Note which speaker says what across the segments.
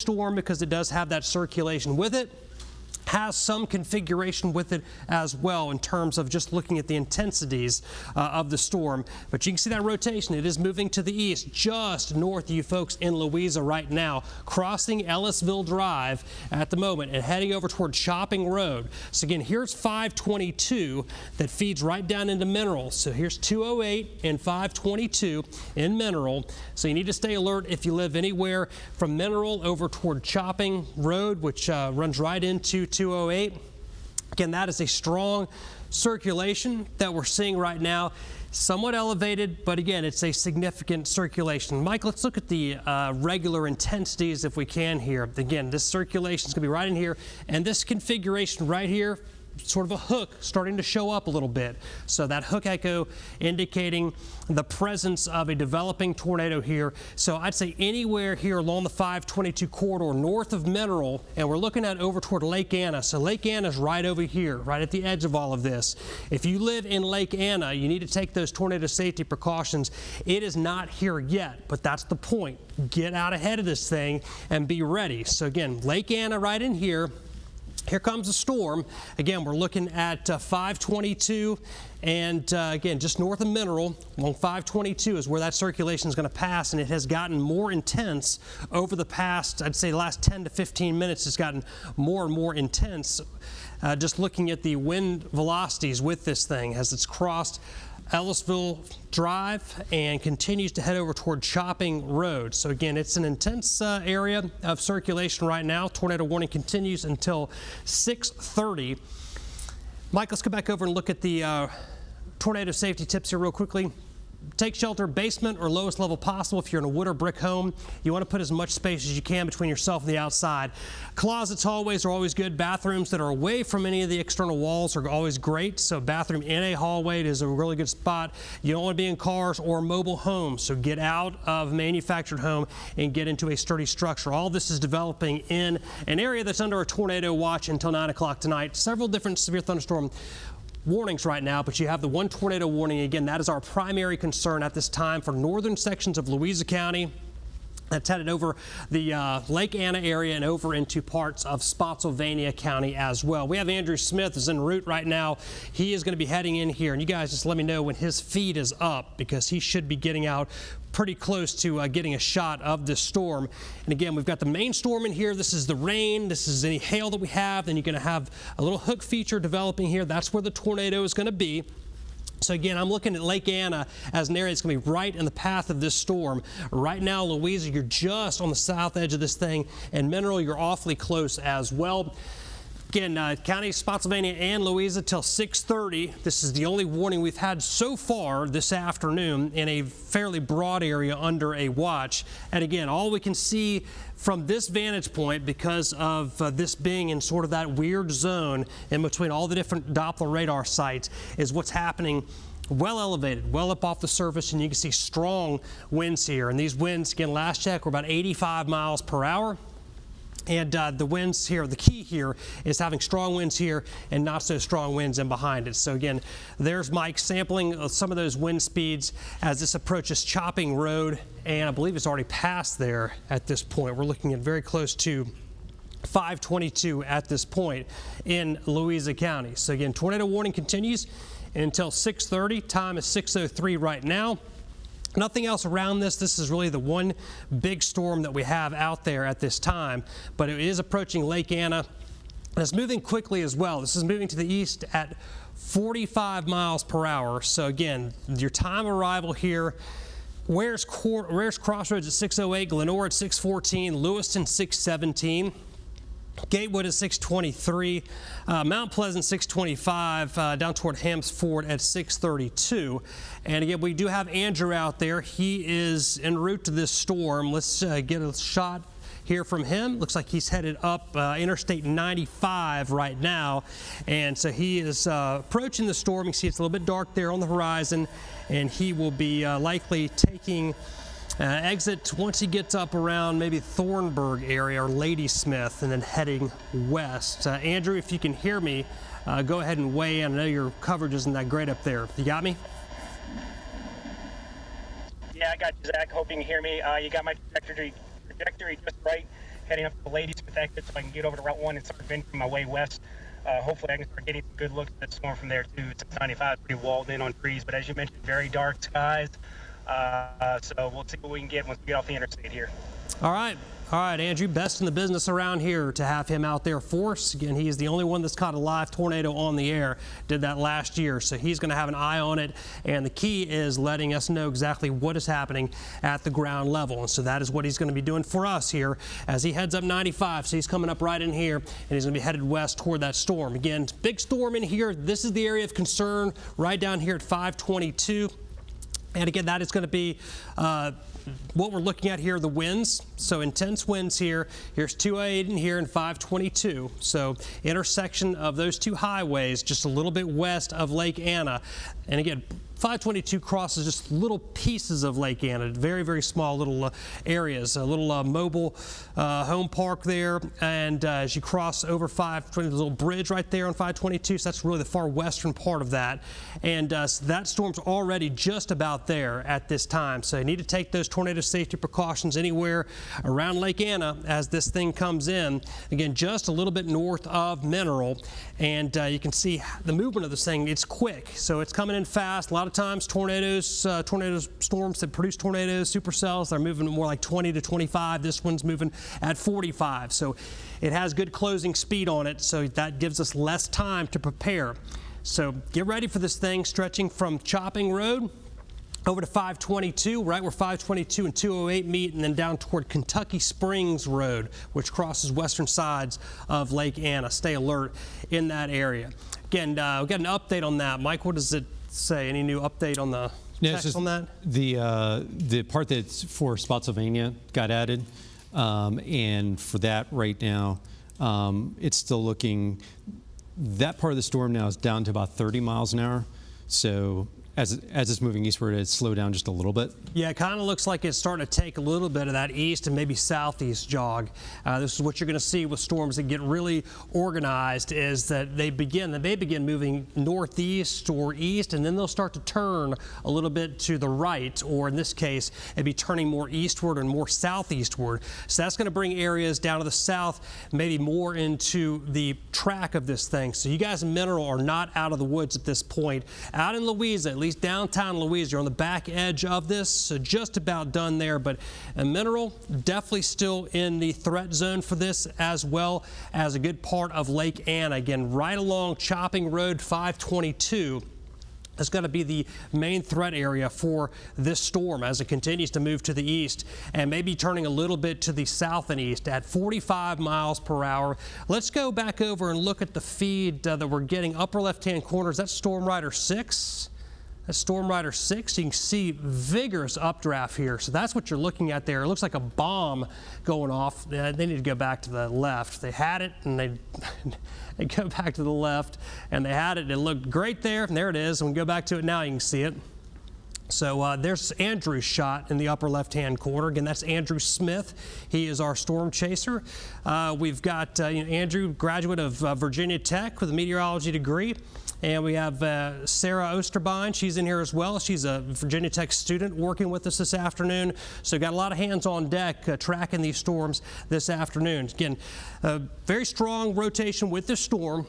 Speaker 1: storm because it does have that circulation with it. Has some configuration with it as well in terms of just looking at the intensities of the storm. But you can see that rotation. It is moving to the east, just north of you folks in Louisa right now, crossing Ellisville Drive at the moment and heading over toward Shopping Road. So again, here's 522 that feeds right down into Mineral. So here's 208 and 522 in Mineral. So you need to stay alert if you live anywhere from Mineral over toward Shopping Road, which runs right into 208. Again, that is a strong circulation that we're seeing right now. Somewhat elevated, but again, it's a significant circulation. Mike, let's look at the regular intensities if we can here. Again, this circulation is going to be right in here, and this configuration right here, sort of a hook starting to show up a little bit. So that hook echo indicating the presence of a developing tornado here. So I'd say anywhere here along the 522 corridor north of Mineral, and we're looking at over toward Lake Anna. So Lake Anna is right over here, right at the edge of all of this. If you live in Lake Anna, you need to take those tornado safety precautions. It is not here yet, but that's the point. Get out ahead of this thing and be ready. So again, Lake Anna right in here. Here comes the storm. Again, we're looking at 522, and again, just north of Mineral, along 522 is where that circulation is going to pass, and it has gotten more intense over the past, I'd say, last 10 to 15 minutes. It's gotten more and more intense. Just looking at the wind velocities with this thing as it's crossed Ellisville Drive and continues to head over toward Shopping Road. So again, it's an intense area of circulation right now. Tornado warning continues until 6:30. Mike, let's go back over and look at the tornado safety tips here real quickly. Take shelter, basement or lowest level possible. If you're in a wood or brick home, you want to put as much space as you can between yourself and the outside. Closets, hallways are always good. Bathrooms that are away from any of the external walls are always great. So bathroom in a hallway is a really good spot. You don't want to be in cars or mobile homes. So get out of manufactured home and get into a sturdy structure. All this is developing in an area that's under a tornado watch until 9 o'clock tonight. Several different severe thunderstorm warnings right now, but you have the one tornado warning. Again, that is our primary concern at this time for northern sections of Louisa County. That's headed over the Lake Anna area and over into parts of Spotsylvania County as well. We have Andrew Smith is en route right now. He is going to be heading in here, and you guys just let me know when his feed is up because he should be getting out pretty close to getting a shot of this storm. And again, we've got the main storm in here. This is the rain. This is any hail that we have. Then you're going to have a little hook feature developing here. That's where the tornado is going to be. So again, I'm looking at Lake Anna as an area that's going to be right in the path of this storm. Right now, Louisa, you're just on the south edge of this thing, and Mineral, you're awfully close as well. Again, County, Spotsylvania, and Louisa till 6:30. This is the only warning we've had so far this afternoon in a fairly broad area under a watch. And again, all we can see from this vantage point, because of this being in sort of that weird zone in between all the different Doppler radar sites, is what's happening well elevated, well up off the surface, and you can see strong winds here. And these winds, again, last check, were about 85 miles per hour. And the winds here, the key here is having strong winds here and not so strong winds in behind it. So again, there's Mike sampling some of those wind speeds as this approaches Shopping Road, and I believe it's already passed there at this point. We're looking at very close to 522 at this point in Louisa County. So again, tornado warning continues until 6:30. Time is 6:03 right now. Nothing else around this. This is really the one big storm that we have out there at this time, but it is approaching Lake Anna, and it's moving quickly as well. This is moving to the east at 45 miles per hour. So again, your time arrival here, Ware's Crossroads at 6:08, Glenora at 6:14, Lewiston 6:17. Gatewood at 6:23, Mount Pleasant 6:25, down toward Hams Ford at 6:32. And again, we do have Andrew out there. He is en route to this storm. Let's get a shot here from him. Looks like he's headed up Interstate 95 right now. And so he is approaching the storm. You can see it's a little bit dark there on the horizon, and he will be likely taking exit once he gets up around maybe Thornburg area or Ladysmith, and then heading west. Andrew, if you can hear me, go ahead and weigh in. I know your coverage isn't that great up there. You got me?
Speaker 2: Yeah, I got you, Zach. Hoping you hear me. You got my trajectory just right. heading up to the Lady Smith exit so I can get over to Route 1 and start venturing my way west. Hopefully I can start getting some good looks at the storm from there too. It's 95 is pretty walled in on trees, but as you mentioned, very dark skies. So we'll see what we can get once we get off the interstate here.
Speaker 1: All right, Andrew, best in the business around here to have him out there for us. Again, he is the only one that's caught a live tornado on the air. Did that last year, so he's going to have an eye on it. And the key is letting us know exactly what is happening at the ground level. And so that is what he's going to be doing for us here as he heads up 95. So he's coming up right in here, and he's going to be headed west toward that storm. Again, big storm in here. This is the area of concern right down here at 522. And again, that is going to be what we're looking at here, the winds. So intense winds here. Here's 208 in here and 522. So intersection of those two highways just a little bit west of Lake Anna. And again, 522 crosses just little pieces of Lake Anna, very, very small little areas, a little mobile home park there. And as you cross over 520, there's a little bridge right there on 522, so that's really the far western part of that. And so that storm's already just about there at this time. So you need to take those tornado safety precautions anywhere around Lake Anna as this thing comes in. Again, just a little bit north of Mineral. And you can see the movement of this thing, it's quick. So it's coming in fast. A lot of times tornado storms that produce tornadoes, supercells, they're moving more like 20 to 25. This one's moving at 45. So it has good closing speed on it, so that gives us less time to prepare. So get ready for this thing stretching from Chopping Road over to 522, right where 522 and 208 meet, and then down toward Kentucky Springs Road, which crosses western sides of Lake Anna. Stay alert in that area. Again, we've got an update on that. Mike, what does it say? Any new update on the text on that?
Speaker 3: The part that's for Spotsylvania got added, and for that right now, it's still looking, that part of the storm now is down to about 30 miles an hour. So as it's moving eastward, it's slowed down just a little bit.
Speaker 1: Yeah, it kind of looks like it's starting to take a little bit of that east and maybe southeast jog. This is what you're going to see with storms that get really organized, is that they begin moving northeast or east, and then they'll start to turn a little bit to the right, or in this case, it'd be turning more eastward and more southeastward. So that's going to bring areas down to the south, maybe more into the track of this thing. So you guys in Mineral are not out of the woods at this point. Out in Louisa, at least downtown Louisa, you're on the back edge of this, so just about done there. But Mineral, definitely still in the threat zone for this, as well as a good part of Lake Anna. Again, right along Chopping Road 522. It's going to be the main threat area for this storm as it continues to move to the east and maybe turning a little bit to the south and east at 45 miles per hour. Let's go back over and look at the feed that we're getting. Upper left-hand corner, is that Storm Rider 6? That's Storm Rider 6. You can see vigorous updraft here. So that's what you're looking at there. It looks like a bomb going off. They need to go back to the left. They had it, and they go back to the left, and they had it. It looked great there, and there it is. And we go back to it now, you can see it. So there's Andrew's shot in the upper left-hand corner. Again, that's Andrew Smith. He is our storm chaser. We've got Andrew, graduate of Virginia Tech with a meteorology degree. And we have Sarah Osterbein. She's in here as well. She's a Virginia Tech student working with us this afternoon. So got a lot of hands on deck tracking these storms this afternoon. Again, very strong rotation with this storm.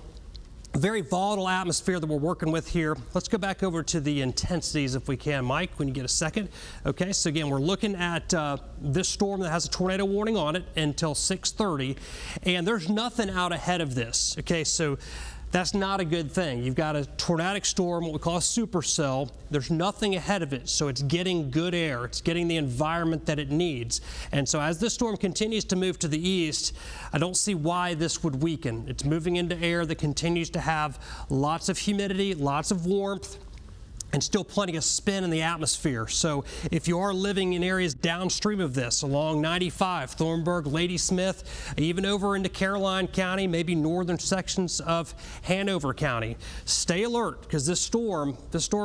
Speaker 1: Very volatile atmosphere that we're working with here. Let's go back over to the intensities if we can. Mike, when you get a second. Okay, so again, we're looking at this storm that has a tornado warning on it until 6:30, and there's nothing out ahead of this. Okay, so that's not a good thing. You've got a tornadic storm, what we call a supercell. There's nothing ahead of it, so it's getting good air. It's getting the environment that it needs. And so as this storm continues to move to the east, I don't see why this would weaken. It's moving into air that continues to have lots of humidity, lots of warmth, and still plenty of spin in the atmosphere. So if you are living in areas downstream of this, along 95, Thornburg, Ladysmith, even over into Caroline County, maybe northern sections of Hanover County, stay alert, because this storm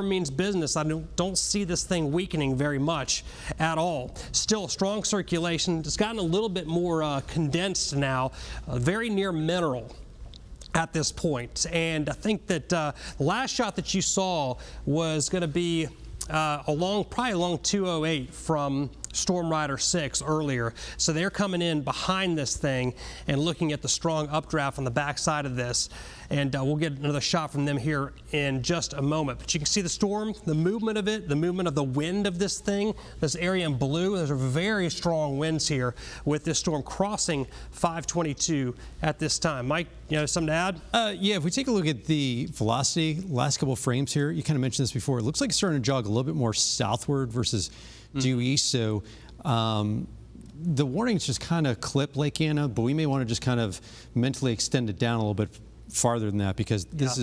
Speaker 1: means business. I don't see this thing weakening very much at all. Still strong circulation. It's gotten a little bit more condensed now, very near Mineral at this point. And I think that the last shot that you saw was going to be probably along 208 from Storm Rider 6 earlier. So they're coming in behind this thing and looking at the strong updraft on the backside of this. And we'll get another shot from them here in just a moment. But you can see the storm, the movement of it, the movement of the wind of this thing, this area in blue. There's very strong winds here with this storm crossing 522 at this time. Mike, you know, something to add?
Speaker 3: Yeah, if we take a look at the velocity, last couple of frames here, you kind of mentioned this before, it looks like it's starting to jog a little bit more southward versus due east. So the warnings just kind of clip Lake Anna, but we may want to just kind of mentally extend it down a little bit farther than that, because this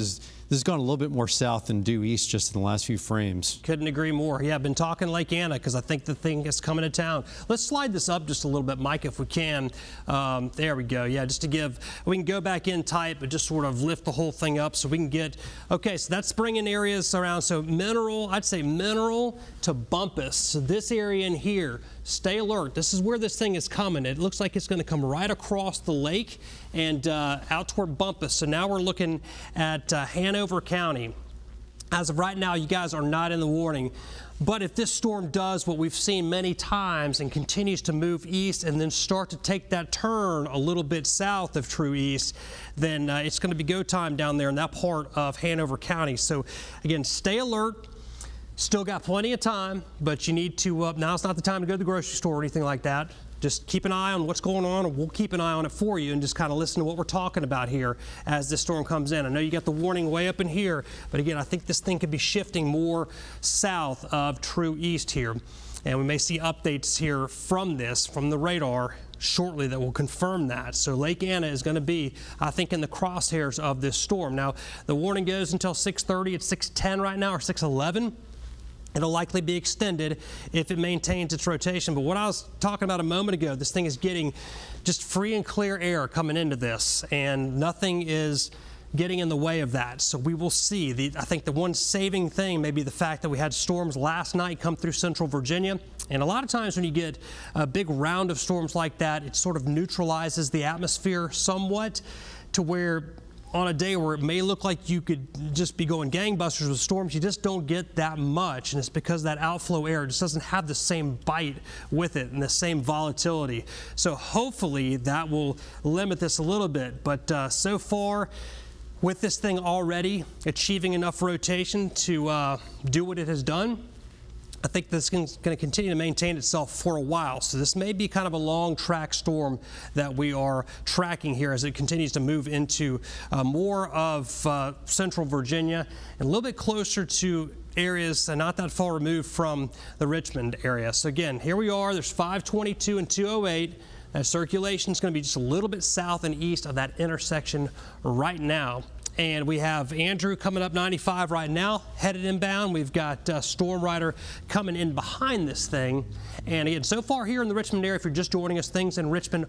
Speaker 3: has gone a little bit more south than due east just in the last few frames.
Speaker 1: Couldn't agree more. Yeah, I've been talking Lake Anna because I think the thing is coming to town. Let's slide this up just a little bit, Mike, if we can. There we go. Yeah, just to give, we can go back in tight, but just sort of lift the whole thing up so we can get, okay, so that's bringing areas around. So mineral, I'd say mineral to Bumpus. So this area in here, stay alert. This is where this thing is coming. It looks like it's going to come right across the lake and out toward Bumpus. So now we're looking at Hanover County. As of right now, you guys are not in the warning. But if this storm does what we've seen many times and continues to move east and then start to take that turn a little bit south of true east, then it's going to be go time down there in that part of Hanover County. So again, stay alert. Still got plenty of time, but you need to, now's not the time to go to the grocery store or anything like that. Just keep an eye on what's going on, and we'll keep an eye on it for you and just kind of listen to what we're talking about here as this storm comes in. I know you got the warning way up in here, but again, I think this thing could be shifting more south of true east here. And we may see updates here from the radar shortly that will confirm that. So Lake Anna is going to be, I think, in the crosshairs of this storm. Now, the warning goes until 6:30. It's 6:10 right now, or 6:11. It'll likely be extended if it maintains its rotation. But what I was talking about a moment ago, this thing is getting just free and clear air coming into this, and nothing is getting in the way of that. So we will see. I think the one saving thing may be the fact that we had storms last night come through central Virginia. And a lot of times when you get a big round of storms like that, it sort of neutralizes the atmosphere somewhat to where on a day where it may look like you could just be going gangbusters with storms, you just don't get that much. And it's because that outflow air just doesn't have the same bite with it and the same volatility. So hopefully that will limit this a little bit. But so far, with this thing already achieving enough rotation to do what it has done, I think this is going to continue to maintain itself for a while. So this may be kind of a long track storm that we are tracking here as it continues to move into more of central Virginia and a little bit closer to areas not that far removed from the Richmond area. So again, here we are. There's 522 and 208. That circulation is going to be just a little bit south and east of that intersection right now. And we have Andrew coming up 95 right now, headed inbound. We've got Storm Rider coming in behind this thing. And again, so far here in the Richmond area, if you're just joining us, things in Richmond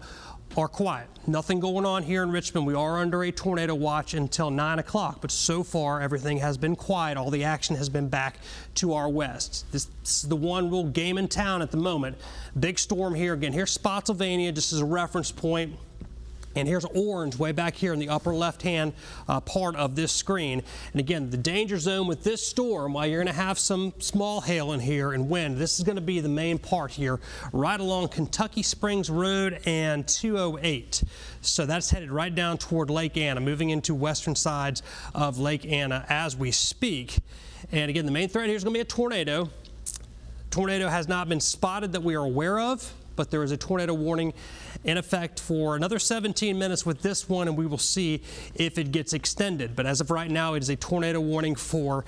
Speaker 1: are quiet. Nothing going on here in Richmond. We are under a tornado watch until 9 o'clock, but so far everything has been quiet. All the action has been back to our west. This is the one real game in town at the moment. Big storm here. Again, here's Spotsylvania, just as a reference point. And here's orange way back here in the upper left-hand part of this screen. And again, the danger zone with this storm, while you're going to have some small hail in here and wind, this is going to be the main part here, right along Kentucky Springs Road and 208. So that's headed right down toward Lake Anna, moving into western sides of Lake Anna as we speak. And again, the main threat here is going to be a tornado. Tornado has not been spotted that we are aware of, but there is a tornado warning in effect for another 17 minutes with this one, and we will see if it gets extended. But as of right now, it is a tornado warning for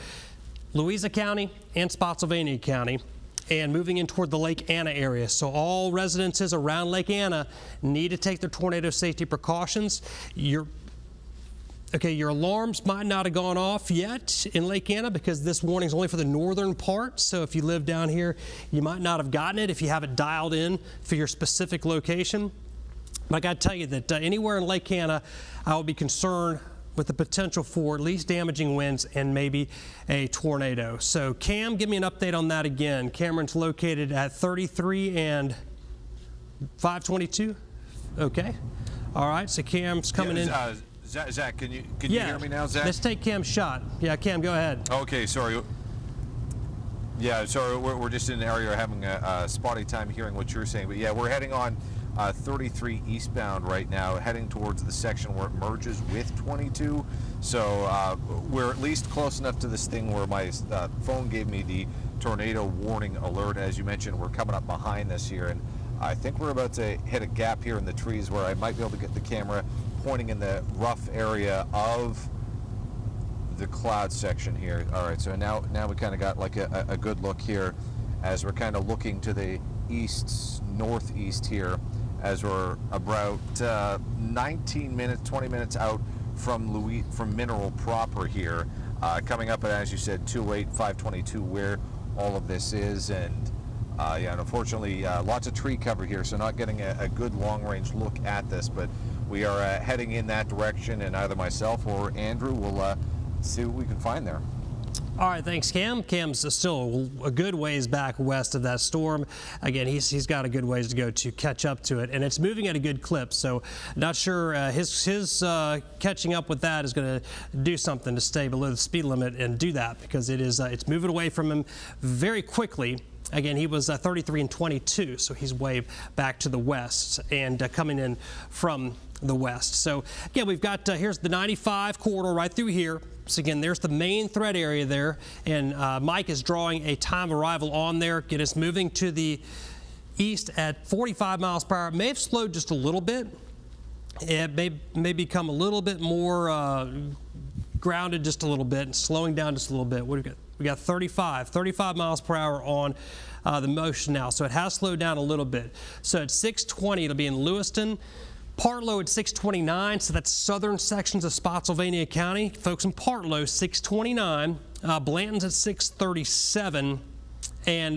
Speaker 1: Louisa County and Spotsylvania County, and moving in toward the Lake Anna area. So all residences around Lake Anna need to take their tornado safety precautions. Your alarms might not have gone off yet in Lake Anna because this warning is only for the northern part. So if you live down here, you might not have gotten it if you have it dialed in for your specific location. But I got to tell you that anywhere in Lake Anna, I would be concerned with the potential for at least damaging winds and maybe a tornado. So Cam, give me an update on that again. Cameron's located at 33 and 522. Okay. All right. So Cam's coming in.
Speaker 4: Zach, can you hear me now, Zach?
Speaker 1: Let's take Cam's shot. Yeah, Cam, go ahead.
Speaker 4: Okay, sorry. Yeah, so we're just in an area having a spotty time hearing what you're saying. But yeah, we're heading on 33 eastbound right now, heading towards the section where it merges with 22. So we're at least close enough to this thing where my phone gave me the tornado warning alert. As you mentioned, we're coming up behind this here, and I think we're about to hit a gap here in the trees where I might be able to get the camera pointing in the rough area of the cloud section here. All right, so now we kind of got like a good look here as we're kind of looking to the northeast here, as we're about 19 minutes, 20 minutes out from Mineral proper here, coming up at, as you said, 208, 522, where all of this is. And yeah, and unfortunately, lots of tree cover here, so not getting a good long-range look at this, but we are heading in that direction, and either myself or Andrew will see what we can find there.
Speaker 1: All right, thanks, Cam. Cam's still a good ways back west of that storm. Again, he's got a good ways to go to catch up to it, and it's moving at a good clip. So, not sure his catching up with that is going to do something to stay below the speed limit and do that, because it's moving away from him very quickly. Again, he was 33 and 22, so he's way back to the west and coming in from the west. So again, we've got here's the 95 corridor right through here. So again, there's the main threat area there, and Mike is drawing a time of arrival on there. Again, it's moving to the east at 45 miles per hour. It may have slowed just a little bit. It may become a little bit more grounded just a little bit and slowing down just a little bit. What do we got? We got 35 miles per hour on the motion now. So it has slowed down a little bit. So at 6:20, it'll be in Lewiston. Partlow at 6:29, so that's southern sections of Spotsylvania County. Folks in Partlow, 6:29. Blanton's at 6:37. And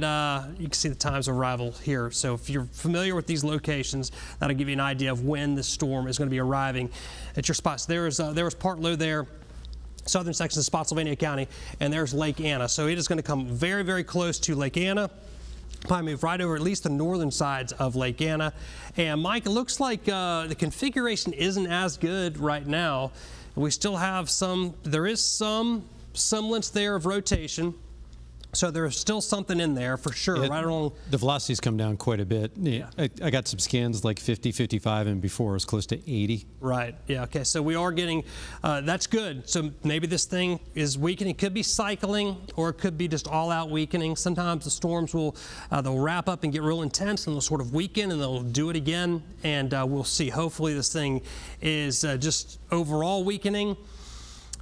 Speaker 1: you can see the times of arrival here. So if you're familiar with these locations, that'll give you an idea of when the storm is going to be arriving at your spots. There was Partlow there, southern section of Spotsylvania County, and there's Lake Anna. So it is going to come very, very close to Lake Anna. Probably move right over at least the northern sides of Lake Anna. And Mike, it looks like the configuration isn't as good right now. We still have there is some semblance there of rotation. So there's still something in there for sure. Right along.
Speaker 3: The velocity's come down quite a bit. Yeah. I got some scans like 50, 55, and before it was close to 80.
Speaker 1: Right. Yeah. Okay. So we are getting, that's good. So maybe this thing is weakening. It could be cycling, or it could be just all-out weakening. Sometimes the storms they'll wrap up and get real intense, and they'll sort of weaken, and they'll do it again, and we'll see. Hopefully this thing is just overall weakening.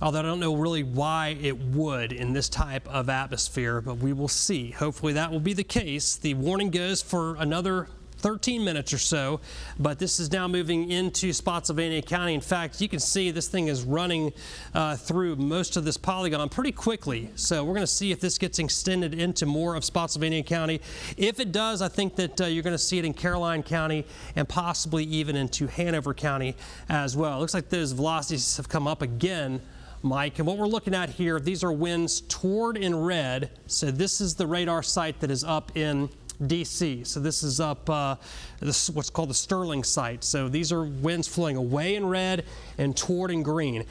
Speaker 1: Although I don't know really why it would in this type of atmosphere, but we will see. Hopefully that will be the case. The warning goes for another 13 minutes or so, but this is now moving into Spotsylvania County. In fact, you can see this thing is running through most of this polygon pretty quickly. So we're going to see if this gets extended into more of Spotsylvania County. If it does, I think that you're going to see it in Caroline County and possibly even into Hanover County as well. It looks like those velocities have come up again, Mike, and what we're looking at here, these are winds toward in red. So this is the radar site that is up in DC. So this is up what's called the Sterling site. So these are winds flowing away in red and toward in green.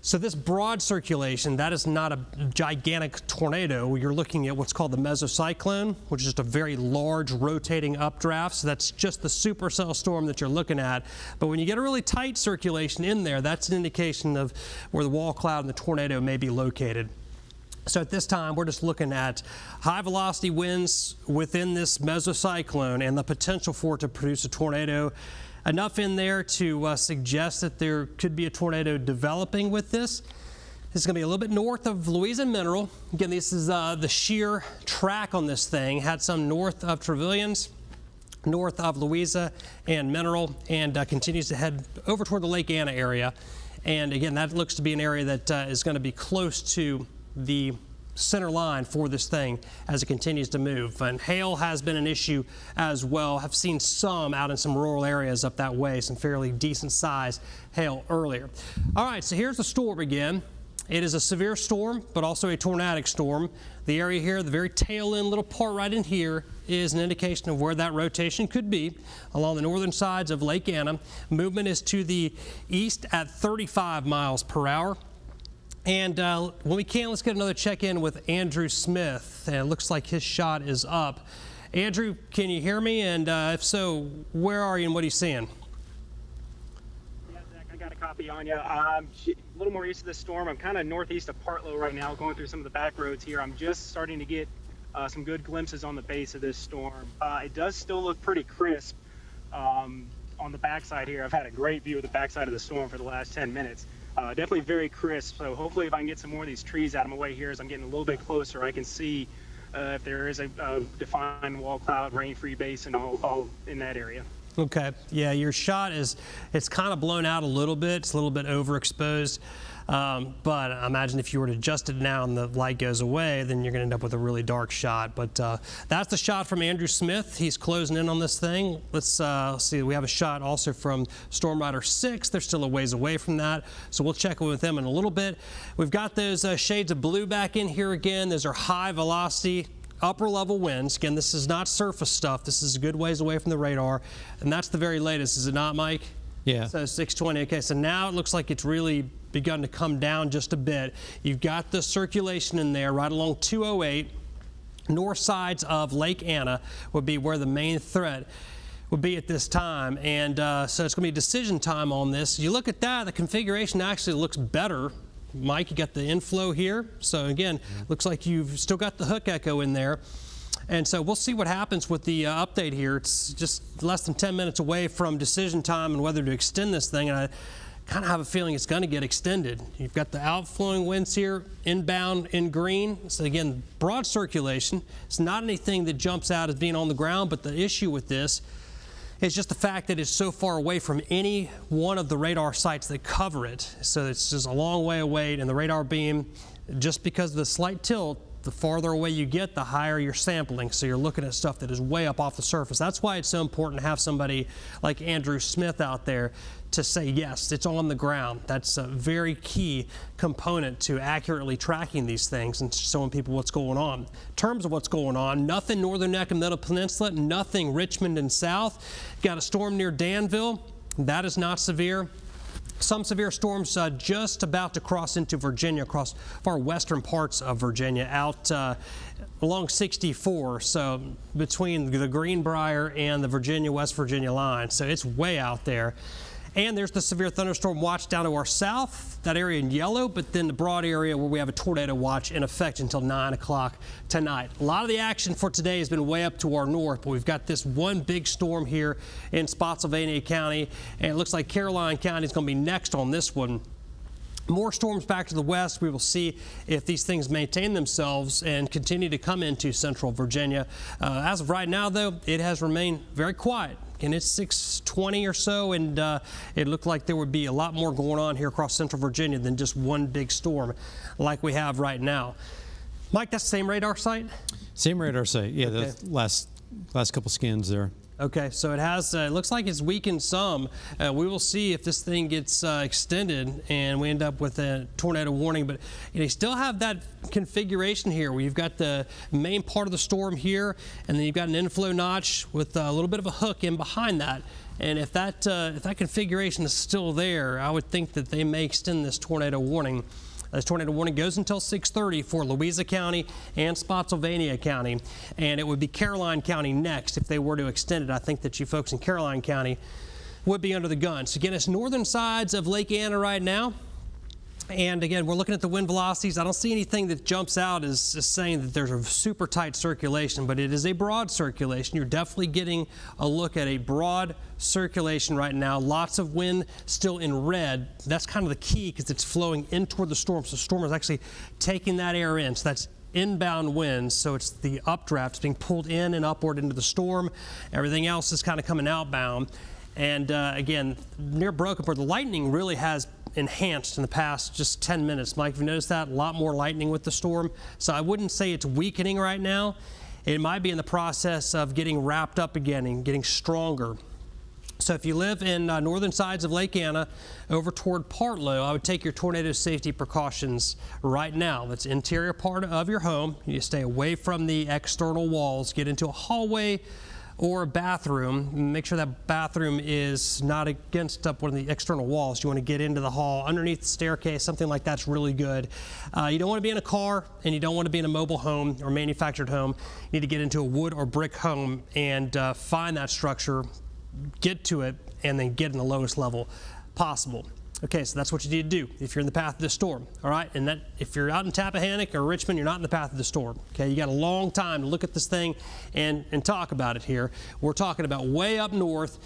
Speaker 1: So this broad circulation, that is not a gigantic tornado. You're looking at what's called the mesocyclone, which is just a very large rotating updraft. So that's just the supercell storm that you're looking at. But when you get a really tight circulation in there, that's an indication of where the wall cloud and the tornado may be located. So at this time, we're just looking at high velocity winds within this mesocyclone and the potential for it to produce a tornado. Enough in there to suggest that there could be a tornado developing with this. This is going to be a little bit north of Louisa and Mineral. Again, this is the shear track on this thing. Had some north of Trevilians, north of Louisa and Mineral, and continues to head over toward the Lake Anna area. And again, that looks to be an area that is going to be close to the center line for this thing as it continues to move. And hail has been an issue as well. I've seen some out in some rural areas up that way, some fairly decent sized hail earlier. All right, so here's the storm again. It is a severe storm, but also a tornadic storm. The area here, the very tail end little part right in here, is an indication of where that rotation could be along the northern sides of Lake Anna. Movement is to the east at 35 miles per hour. And when we can, let's get another check-in with Andrew Smith. And it looks like his shot is up. Andrew, can you hear me? And if so, where are you and what are you seeing?
Speaker 2: Yeah, Zach, I got a copy on you. I'm a little more east of this storm. I'm kind of northeast of Partlow right now, going through some of the back roads here. I'm just starting to get some good glimpses on the base of this storm. It does still look pretty crisp on the backside here. I've had a great view of the backside of the storm for the last 10 minutes. Definitely very crisp. So hopefully if I can get some more of these trees out of my way here as I'm getting a little bit closer, I can see if there is a defined wall cloud, rain-free basin all in that area.
Speaker 1: Okay. Yeah, your shot it's kind of blown out a little bit. It's a little bit overexposed. But I imagine if you were to adjust it now and the light goes away, then you're going to end up with a really dark shot. But that's the shot from Andrew Smith. He's closing in on this thing. Let's see. We have a shot also from Storm Rider 6. They're still a ways away from that. So we'll check in with them in a little bit. We've got those shades of blue back in here again. Those are high velocity, upper level winds. Again, this is not surface stuff. This is a good ways away from the radar. And that's the very latest, is it not, Mike?
Speaker 3: Yeah.
Speaker 1: So 620. Okay, so now it looks like it's really begun to come down just a bit. You've got the circulation in there right along 208. North sides of Lake Anna would be where the main threat would be at this time. And so it's going to be decision time on this. You look at that, the configuration actually looks better. Mike, you got the inflow here. So again, looks like you've still got the hook echo in there. And so we'll see what happens with the update here. It's just less than 10 minutes away from decision time and whether to extend this thing. And I kind of have a feeling it's going to get extended. You've got the outflowing winds here, inbound in green. So again, broad circulation. It's not anything that jumps out as being on the ground, but the issue with this is just the fact that it's so far away from any one of the radar sites that cover it. So it's just a long way away, and the radar beam, just because of the slight tilt, the farther away you get, the higher you're sampling. So you're looking at stuff that is way up off the surface. That's why it's so important to have somebody like Andrew Smith out there to say, yes, it's on the ground. That's a very key component to accurately tracking these things and showing people what's going on. In terms of what's going on, nothing northern neck and middle peninsula, nothing Richmond and south. Got a storm near Danville. That is not severe. Some severe storms just about to cross into Virginia, across far western parts of Virginia, out along 64, so between the Greenbrier and the West Virginia line. So it's way out there. And there's the severe thunderstorm watch down to our south, that area in yellow, but then the broad area where we have a tornado watch in effect until 9 o'clock tonight. A lot of the action for today has been way up to our north, but we've got this one big storm here in Spotsylvania County, and it looks like Caroline County is going to be next on this one. More storms back to the west. We will see if these things maintain themselves and continue to come into central Virginia. As of right now, though, it has remained very quiet. And it's 6:20 or so, and it looked like there would be a lot more going on here across central Virginia than just one big storm like we have right now. Mike, that's the same radar site?
Speaker 3: Same radar site. Yeah,
Speaker 1: Okay.
Speaker 3: the last couple scans there.
Speaker 1: Okay, so it has, it looks like it's weakened some. We will see if this thing gets extended and we end up with a tornado warning. But you still have that configuration here where you've got the main part of the storm here, and then you've got an inflow notch with a little bit of a hook in behind that. And if that configuration is still there, I would think that they may extend this tornado warning. This tornado warning goes until 6:30 for Louisa County and Spotsylvania County, and it would be Caroline County next if they were to extend it. I think that you folks in Caroline County would be under the gun. So again, it's northern sides of Lake Anna right now. And again, we're looking at the wind velocities. I don't see anything that jumps out as saying that there's a super tight circulation, but it is a broad circulation. You're definitely getting a look at a broad circulation right now. Lots of wind still in red. That's kind of the key because it's flowing in toward the storm. So the storm is actually taking that air in. So that's inbound winds. So it's the updraft. It's being pulled in and upward into the storm. Everything else is kind of coming outbound. And again, near Brokenburg, the lightning really has enhanced in the past just 10 minutes. Mike, have you noticed that? A lot more lightning with the storm. So I wouldn't say it's weakening right now. It might be in the process of getting wrapped up again and getting stronger. So if you live in northern sides of Lake Anna over toward Partlow, I would take your tornado safety precautions right now. That's interior part of your home. You stay away from the external walls. Get into a hallway or a bathroom. Make sure that bathroom is not against up one of the external walls. You want to get into the hall, underneath the staircase, something like that's really good. You don't want to be in a car, and you don't want to be in a mobile home or manufactured home. You need to get into a wood or brick home and find that structure, get to it, and then get in the lowest level possible. Okay, so that's what you need to do if you're in the path of the storm, all right? And that if you're out in Tappahannock or Richmond, you're not in the path of the storm, okay? You got a long time to look at this thing and talk about it here. We're talking about way up north,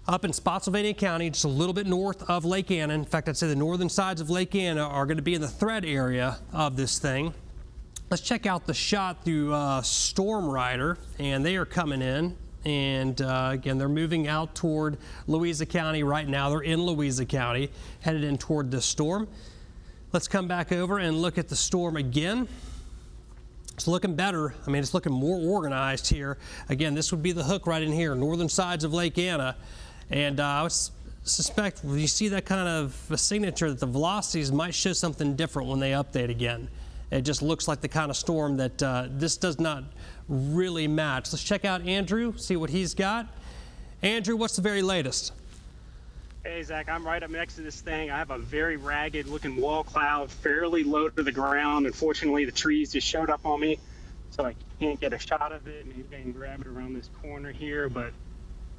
Speaker 1: up in Spotsylvania County, just a little bit north of Lake Anna. In fact, I'd say the northern sides of Lake Anna are going to be in the threat area of this thing. Let's check out the shot through Storm Rider, and they are coming in. And again, they're moving out toward Louisa County right now. They're in Louisa County, headed in toward this storm. Let's come back over and look at the storm again. It's looking better. I mean, it's looking more organized here. Again, this would be the hook right in here, northern sides of Lake Anna. And I would suspect when you see that kind of a signature that the velocities might show something different when they update again. It just looks like the kind of storm that this does not really match. Let's check out Andrew, see what he's got. Andrew, what's the very latest?
Speaker 2: Hey, Zach, I'm right up next to this thing. I have a very ragged looking wall cloud, fairly low to the ground. Unfortunately, the trees just showed up on me, so I can't get a shot of it. Maybe I can grab it around this corner here, but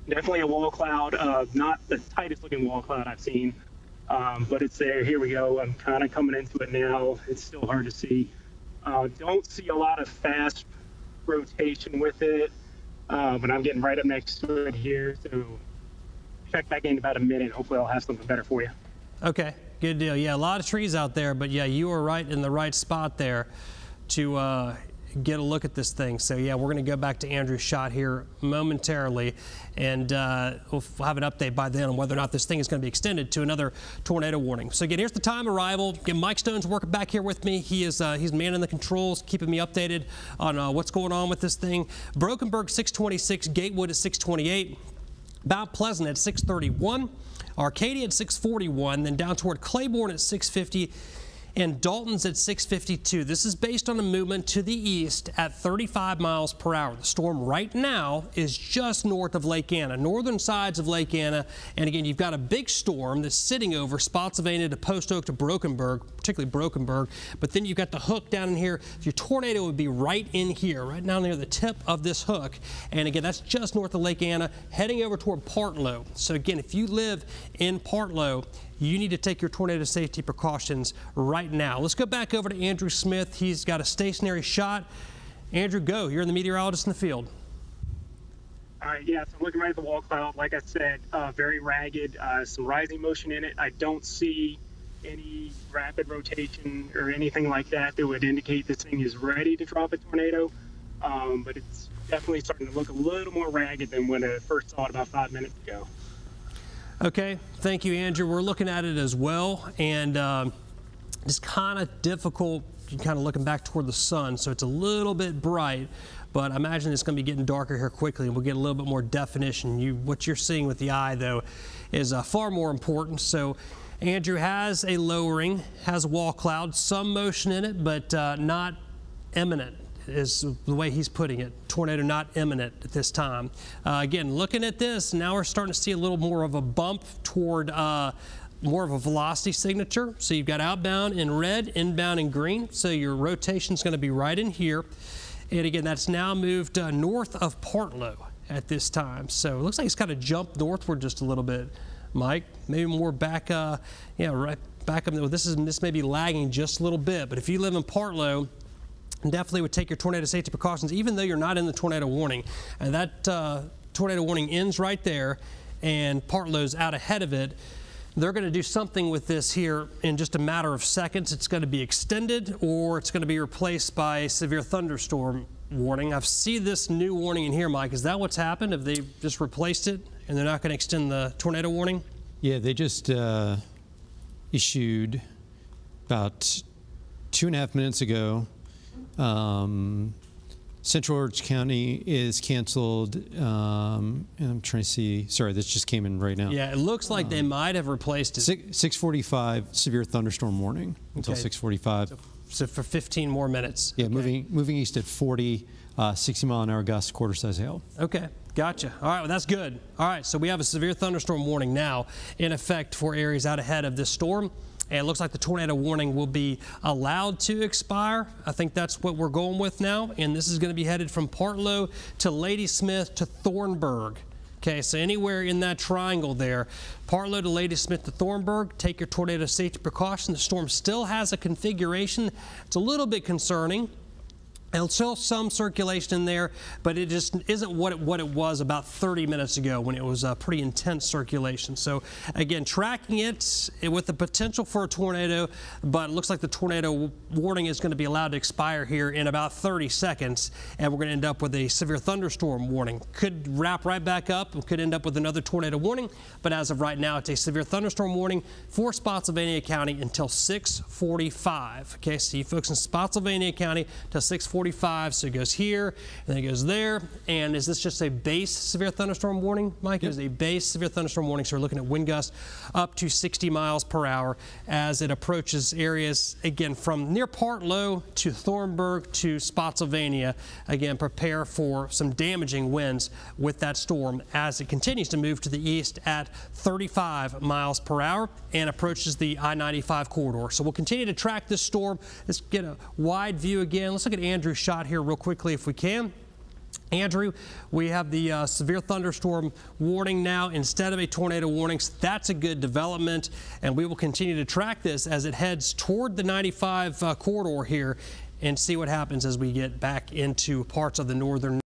Speaker 2: definitely a wall cloud. Not the tightest looking wall cloud I've seen, but it's there. Here we go. I'm kind of coming into it now. It's still hard to see. Don't see a lot of fast rotation with it, but I'm getting right up next to it here, so check back in about a minute. Hopefully I'll have something better for you.
Speaker 1: Okay, good deal. Yeah, a lot of trees out there, but yeah, you are right in the right spot there to get a look at this thing. So yeah, we're going to go back to Andrew's shot here momentarily, and we'll have an update by then on whether or not this thing is going to be extended to another tornado warning. So again, here's the time arrival. Again, Mike Stone's working back here with me. He's manning the controls, keeping me updated on what's going on with this thing. Brokenburg 626, Gatewood at 628, Mount Pleasant at 631, Arcadia at 641, then down toward Claiborne at 650, and Dalton's at 652. This is based on a movement to the east at 35 miles per hour. The storm right now is just north of Lake Anna, northern sides of Lake Anna. And again, you've got a big storm that's sitting over Spotsylvania to Post Oak to Brokenburg, particularly Brokenburg. But then you've got the hook down in here. Your tornado would be right in here, right down near the tip of this hook. And again, that's just north of Lake Anna, heading over toward Partlow. So again, if you live in Partlow, you need to take your tornado safety precautions right now. Let's go back over to Andrew Smith. He's got a stationary shot. Andrew, go. You're the meteorologist in the field.
Speaker 2: All right, yeah, so I'm looking right at the wall cloud. Like I said, very ragged, some rising motion in it. I don't see any rapid rotation or anything like that that would indicate this thing is ready to drop a tornado, but it's definitely starting to look a little more ragged than when I first saw it about 5 minutes ago.
Speaker 1: Okay, thank you, Andrew. We're looking at it as well, and it's kind of difficult, kind of looking back toward the sun, so it's a little bit bright, but I imagine it's going to be getting darker here quickly, and we'll get a little bit more definition. What you're seeing with the eye, though, is far more important. So Andrew has a lowering, has a wall cloud, some motion in it, but not imminent, is the way he's putting it. Tornado not imminent at this time. Again, looking at this, now we're starting to see a little more of a bump toward more of a velocity signature. So you've got outbound in red, inbound in green. So your rotation is going to be right in here. And again, that's now moved north of Partlow at this time. So it looks like it's kind of jumped northward just a little bit, Mike. Maybe more back, right back up. This may be lagging just a little bit, but if you live in Partlow, definitely would take your tornado safety precautions, even though you're not in the tornado warning. And that tornado warning ends right there, and Partlow's out ahead of it. They're going to do something with this here in just a matter of seconds. It's going to be extended, or it's going to be replaced by a severe thunderstorm warning. I've seen this new warning in here, Mike. Is that what's happened? Have they just replaced it, and they're not going to extend the tornado warning?
Speaker 3: Yeah, they just issued about 2.5 minutes ago. Central Orange County is canceled, and I'm trying to see, sorry, this just came in right now.
Speaker 1: Yeah, it looks like they might have replaced it.
Speaker 3: 6:45 severe thunderstorm warning until 6:45.
Speaker 1: So for 15 more minutes.
Speaker 3: Yeah,
Speaker 1: okay.
Speaker 3: moving east at 40, 60-mile-an-hour gusts, quarter-size hail.
Speaker 1: Okay, gotcha. All right, well, that's good. All right, so we have a severe thunderstorm warning now in effect for areas out ahead of this storm. And it looks like the tornado warning will be allowed to expire. I think that's what we're going with now. And this is going to be headed from Partlow to Ladysmith to Thornburg. Okay, so anywhere in that triangle there, Partlow to Ladysmith to Thornburg, take your tornado safety precaution. The storm still has a configuration. It's a little bit concerning. There's still some circulation in there, but it just isn't what it was about 30 minutes ago when it was a pretty intense circulation. So again, tracking it with the potential for a tornado, but it looks like the tornado warning is going to be allowed to expire here in about 30 seconds, and we're going to end up with a severe thunderstorm warning. Could wrap right back up and could end up with another tornado warning, but as of right now, it's a severe thunderstorm warning for Spotsylvania County until 6:45. Okay, so you folks in Spotsylvania County till 6:45. So it goes here, and then it goes there. And is this just a base severe thunderstorm warning, Mike? Yep. It is a base severe thunderstorm warning. So we're looking at wind gusts up to 60 miles per hour as it approaches areas, again, from near Partlow to Thornburg to Spotsylvania. Again, prepare for some damaging winds with that storm as it continues to move to the east at 35 miles per hour and approaches the I-95 corridor. So we'll continue to track this storm. Let's get a wide view again. Let's look at Andrew's shot here real quickly if we can. Andrew, we have the severe thunderstorm warning now instead of a tornado warning. So that's a good development, and we will continue to track this as it heads toward the 95 corridor here and see what happens as we get back into parts of the northern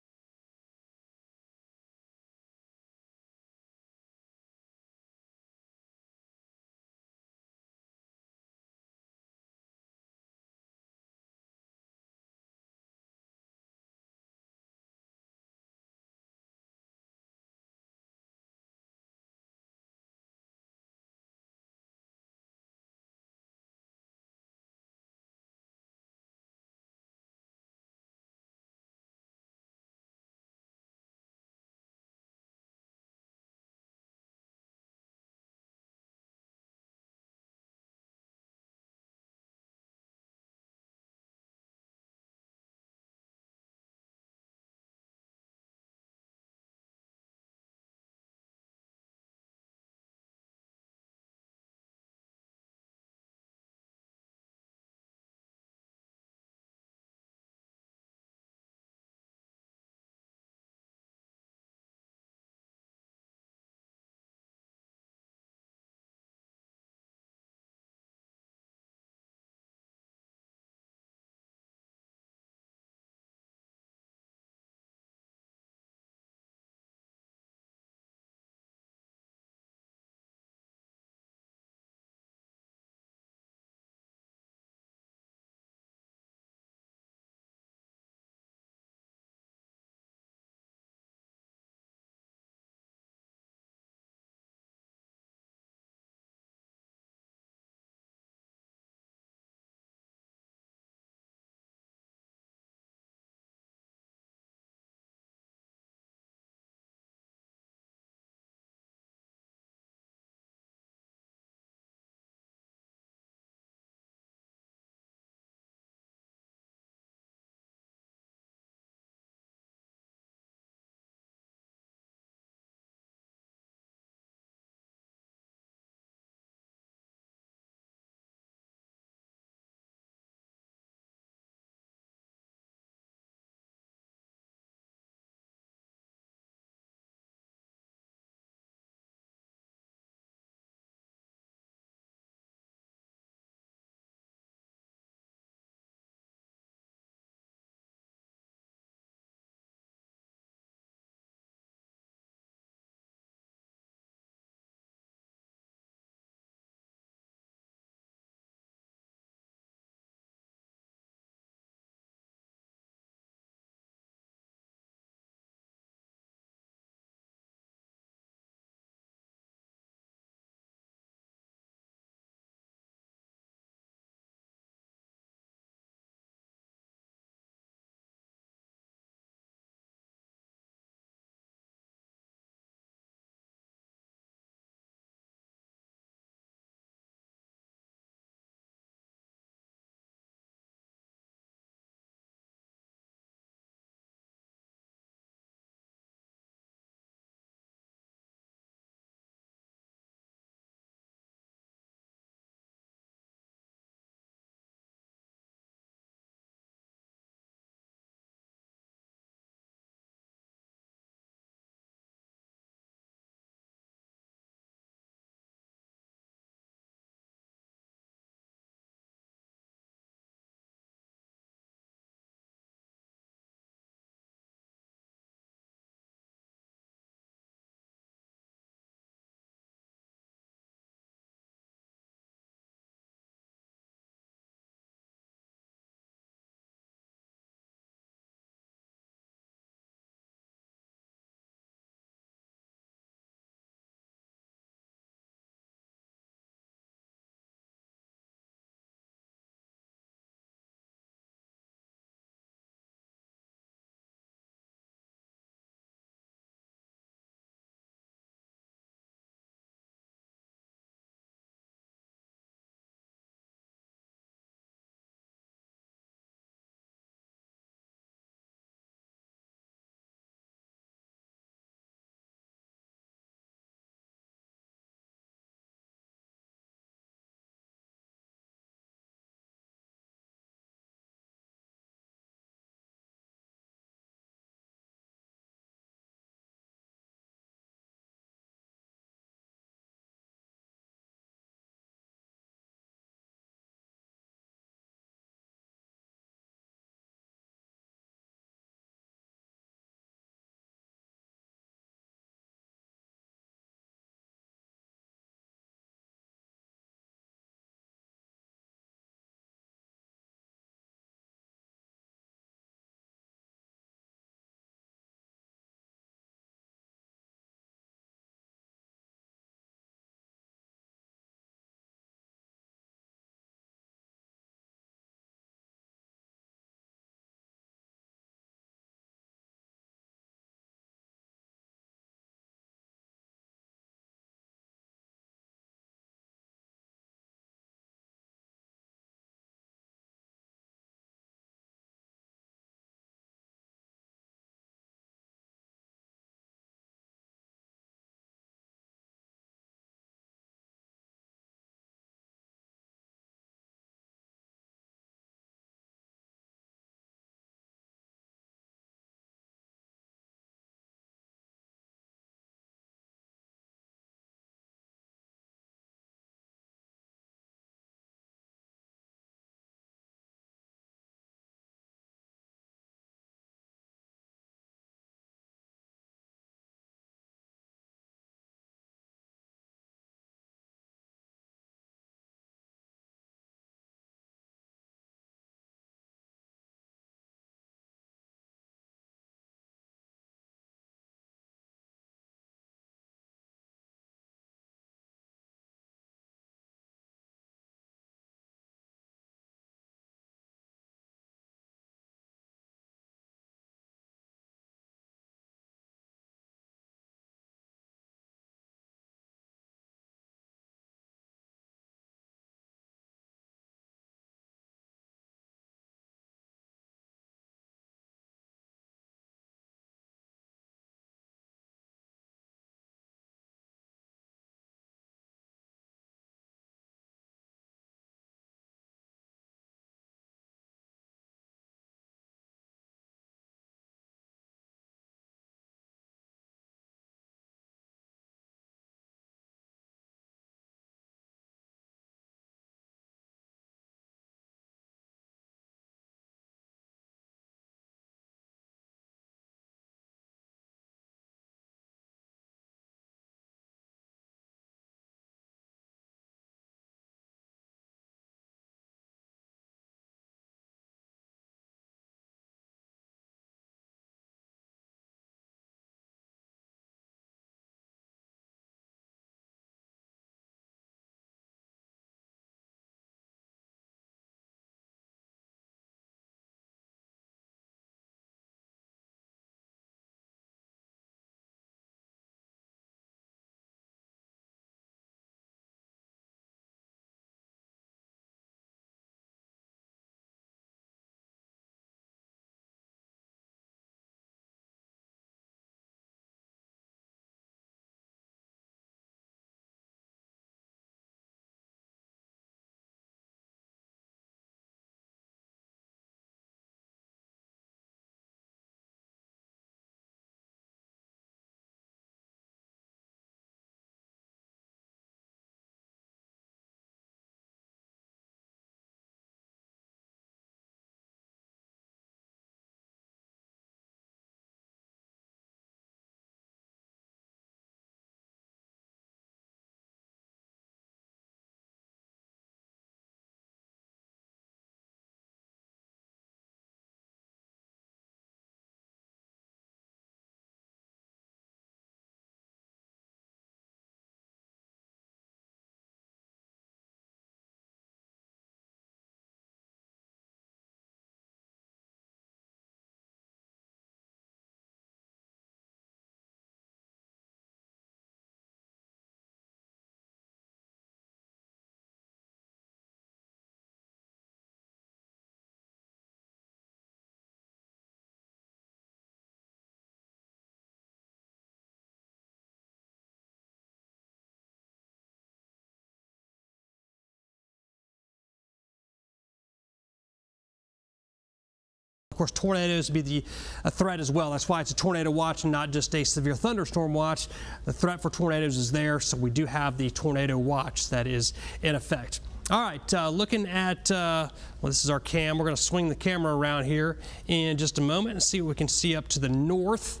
Speaker 1: course, tornadoes would be a threat as well. That's why it's a tornado watch and not just a severe thunderstorm watch. The threat for tornadoes is there, so we do have the tornado watch that is in effect. All right, looking at, well, this is our cam. We're going to swing the camera around here in just a moment and see what we can see up to the north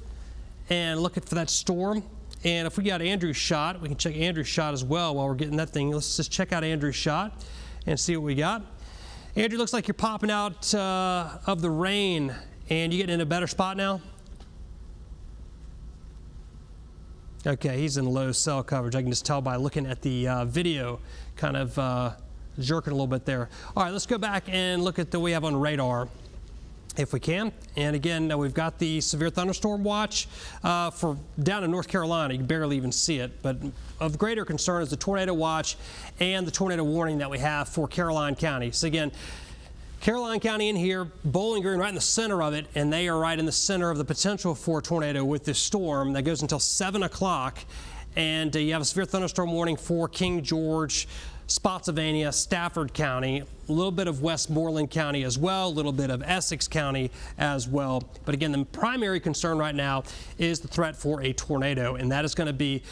Speaker 1: and looking for that storm. And if we got Andrew's shot, we can check Andrew's shot as well while we're getting that thing. Let's just check out Andrew's shot and see what we got. Andrew, looks like you're popping out of the rain, and you getting in a better spot now? Okay, he's in low cell coverage. I can just tell by looking at the video, kind of jerking a little bit there. All right, let's go back and look at what we have on radar, if we can. And again, we've got the severe thunderstorm watch for down in North Carolina. You can barely even see it, but of greater concern is the tornado watch and the tornado warning that we have for Caroline County. So again, Caroline County in here, Bowling Green right in the center of it, and they are right in the center of the potential for a tornado with this storm that goes until 7 o'clock. And you have a severe thunderstorm warning for King George, Spotsylvania, Stafford County, a little bit of Westmoreland County as well, a little bit of Essex County as well. But again, the primary concern right now is the threat for a tornado, and that is going to be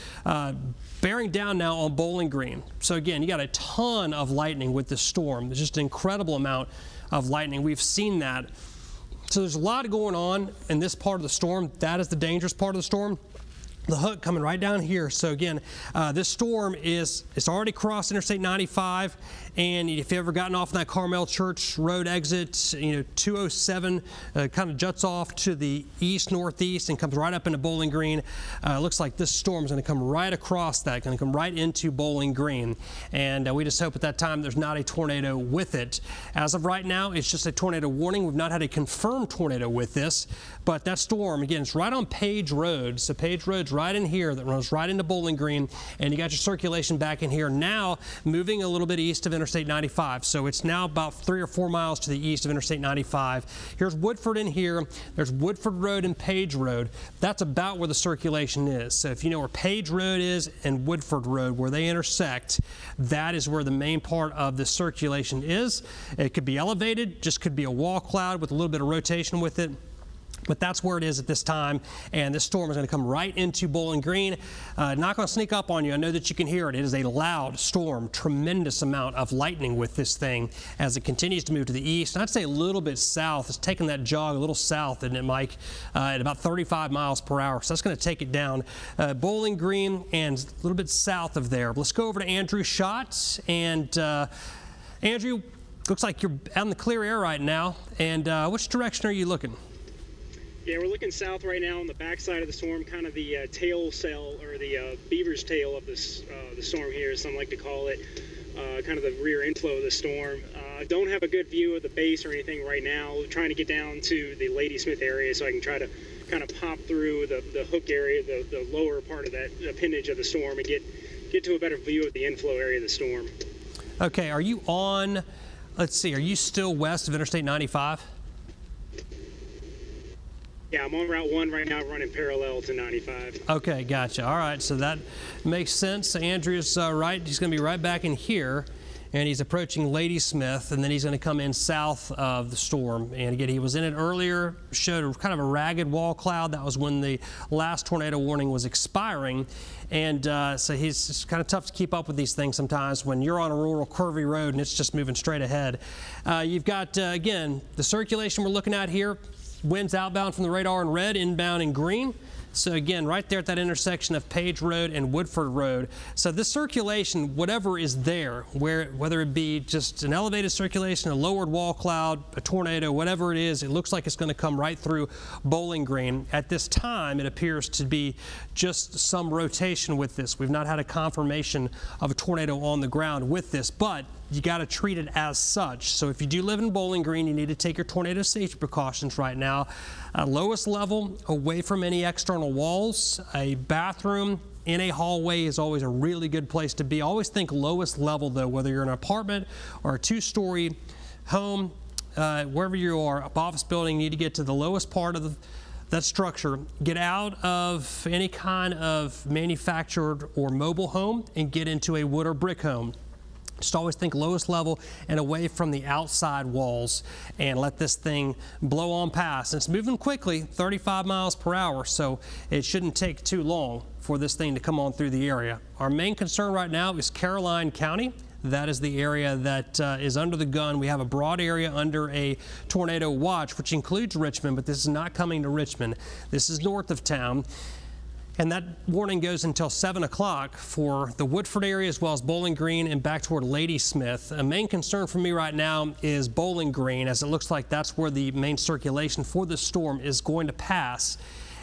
Speaker 1: bearing down now on Bowling Green. So again, you got a ton of lightning with this storm. There's just an incredible amount of lightning. We've seen that. So there's a lot going on in this part of the storm. That is the dangerous part of the storm. The hook coming right down here. So again, this storm it's already crossed Interstate 95, and if you've ever gotten off on that Carmel Church Road exit, 207 kind of juts off to the east-northeast and comes right up into Bowling Green. Looks like this storm is going to come right across that, going to come right into Bowling Green. And we just hope at that time there's not a tornado with it. As of right now, it's just a tornado warning. We've not had a confirmed tornado with this, but that storm, again, it's right on Page Road. So Page Road's right in here that runs right into Bowling Green, and you got your circulation back in here now, moving a little bit east of Interstate 95. So it's now about 3 or 4 miles to the east of Interstate 95. Here's Woodford in here. There's Woodford Road and Page Road. That's about where the circulation is. So if you know where Page Road is and Woodford Road, where they intersect, that is where the main part of the circulation is. It could be elevated, just could be a wall cloud with a little bit of rotation with it. But that's where it is at this time, and this storm is going to come right into Bowling Green. Not going to sneak up on you. I know that you can hear it. It is a loud storm, tremendous amount of lightning with this thing as it continues to move to the east. And I'd say a little bit south. It's taking that jog a little south, isn't it, Mike, at about 35 miles per hour. So that's going to take it down Bowling Green and a little bit south of there. Let's go over to Andrew's shot. And Andrew, looks like you're out in the clear air right now. And which direction are you looking?
Speaker 2: Yeah, we're looking south right now on the backside of the storm, kind of the tail cell, or the beaver's tail of this the storm here, as some like to call it, kind of the rear inflow of the storm. Don't have a good view of the base or anything right now. We're trying to get down to the Ladysmith area so I can try to kind of pop through the hook area, the lower part of that appendage of the storm, and get to a better view of the inflow area of the storm.
Speaker 1: Okay, are you on, let's see, are you still west of Interstate 95?
Speaker 2: Yeah, I'm on Route 1 right now, running parallel to 95.
Speaker 1: Okay, gotcha. All right, so that makes sense. So Andrew's right. He's going to be right back in here, and he's approaching Ladysmith, and then he's going to come in south of the storm. And again, he was in it earlier, showed kind of a ragged wall cloud. That was when the last tornado warning was expiring. And so it's kind of tough to keep up with these things sometimes when you're on a rural curvy road and it's just moving straight ahead. You've got, again, the circulation we're looking at here. Winds outbound from the radar in red, inbound in green. So again, right there at that intersection of Page Road and Woodford Road. So this circulation, whatever is there, whether it be just an elevated circulation, a lowered wall cloud, a tornado, whatever it is, it looks like it's going to come right through Bowling Green. At this time, it appears to be just some rotation with this. We've not had a confirmation of a tornado on the ground with this, but you got to treat it as such. So if you do live in Bowling Green, you need to take your tornado safety precautions right now. Lowest level, away from any external walls. A bathroom in a hallway is always a really good place to be. Always think lowest level, though, whether you're in an apartment or a two-story home, wherever you are, an office building, you need to get to the lowest part of that structure. Get out of any kind of manufactured or mobile home and get into a wood or brick home. Just always think lowest level and away from the outside walls and let this thing blow on past. And it's moving quickly, 35 miles per hour, so it shouldn't take too long for this thing to come on through the area. Our main concern right now is Caroline County. That is the area that is under the gun. We have a broad area under a tornado watch, which includes Richmond, but this is not coming to Richmond. This is north of town. And that warning goes until 7 o'clock for the Woodford area as well as Bowling Green and back toward Ladysmith. A main concern for me right now is Bowling Green, as it looks like that's where the main circulation for this storm is going to pass.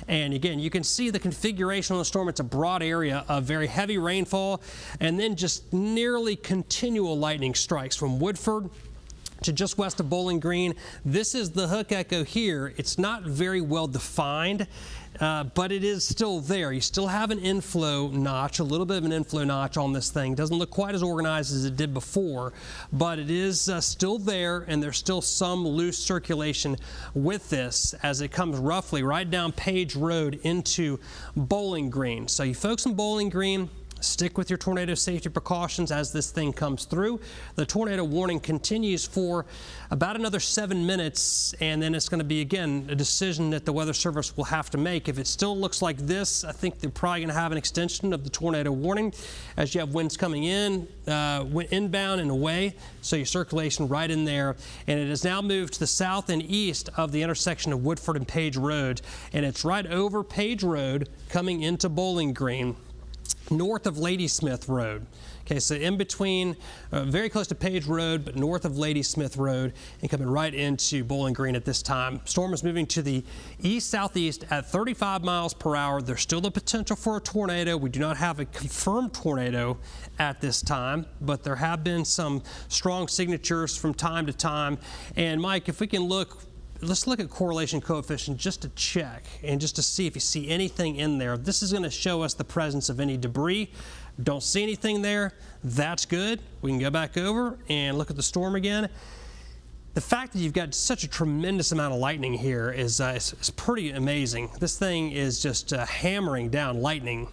Speaker 1: And again, you can see the configuration of the storm. It's a broad area of very heavy rainfall and then just nearly continual lightning strikes from Woodford to just west of Bowling Green. This is the hook echo here. It's not very well defined, but it is still there. You still have an inflow notch, a little bit of an inflow notch on this thing. Doesn't look quite as organized as it did before, but it is still there, and there's still some loose circulation with this as it comes roughly right down Page Road into Bowling Green. So you folks in Bowling Green, stick with your tornado safety precautions as this thing comes through. The tornado warning continues for about another 7 minutes, and then it's going to be, again, a decision that the Weather Service will have to make. If it still looks like this, I think they're probably going to have an extension of the tornado warning as you have winds coming in, inbound and away, so your circulation right in there. And it has now moved to the south and east of the intersection of Woodford and Page Road, and it's right over Page Road coming into Bowling Green, north of Ladysmith Road. Okay, so in between, very close to Page Road, but north of Ladysmith Road and coming right into Bowling Green at this time. Storm is moving to the east-southeast at 35 miles per hour. There's still the potential for a tornado. We do not have a confirmed tornado at this time, but there have been some strong signatures from time to time. And Mike, if we can look, let's look at correlation coefficient just to check and just to see if you see anything in there. This is going to show us the presence of any debris. Don't see anything there. That's good. We can go back over and look at the storm again. The fact that you've got such a tremendous amount of lightning here is pretty amazing. This thing is just hammering down lightning